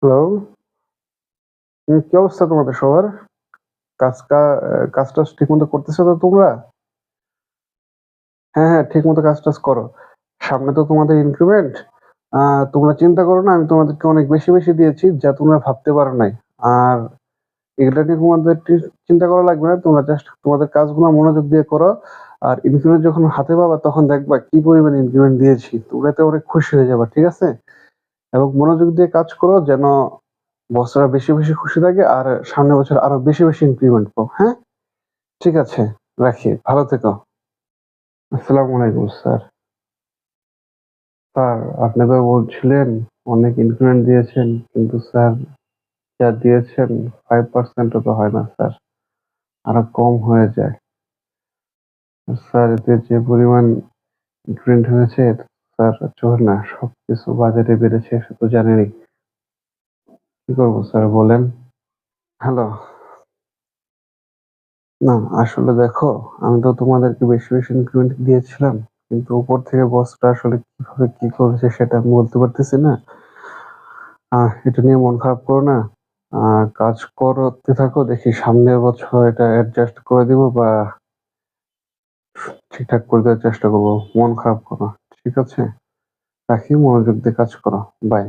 Hello. কি অবস্থা তোমাদের সবার? কাজ-টাজ ঠিকমতো করতেছো তো তোমরা? হ্যাঁ, ঠিকমতো কাজ-টাজ করো। সামনে তো তোমাদের ইনক্রিমেন্ট। আ তোমরা চিন্তা করো না, আমি তোমাদেরকে অনেক বেশি দিয়েছি যা তোমরা ভাবতে পারো নাই। আর এগুলা নিয়ে তোমাদের চিন্তা করা লাগবে না। তোমরা জাস্ট তোমাদের কাজগুলো মনোযোগ দিয়ে করো। আর ইনক্রিমেন্ট যখন হাতে পাবা তখন দেখবা কি পরিমাণ ইনক্রিমেন্ট দিয়েছি। তোমরা এতে অনেক খুশি হয়ে যাবা। ঠিক আছে? এবং মনোযোগ দিয়ে কাজ করো যেন বসরা বেশি খুশি থাকে আর সামনের বছর আরো বেশি ইনক্রিমেন্ট পাও। হ্যাঁ? ঠিক আছে, রাখি। ভালো থেকো। আসসালামু আলাইকুম স্যার। স্যার, আপনি তো বলছিলেন অনেক ইনক্রিমেন্ট দিয়েছেন, কিন্তু স্যার যা দিয়েছেন 5% ও তো হয় না স্যার। আরো কম হয়ে যায়। স্যার, এতে যে পরিমাণ ইনক্রিমেন্ট হয়েছে স্যার চলুন না, সবকিছু বাজেটে বেড়েছে সে তো জানেনই। কি করব স্যার বলেন? হ্যালো। না, আসলে দেখো, আমি তো তোমাদেরকে বেশি ইনক্রিমেন্ট দিয়েছিলাম। কিন্তু উপর থেকে বসরা আসলে কিভাবে কি করেছে সেটা আমি বলতে পারতেছি না। এটা নিয়ে মন খারাপ করো না। কাজ করতে থাকো। দেখি সামনের বছর এটা অ্যাডজাস্ট করে দিব বা ঠিকঠাক করে দেওয়ার চেষ্টা করব। মন খারাপ করো না। ঠিক আছে? রাখি, মনোযোগ দিয়ে কাজ করো। বাই।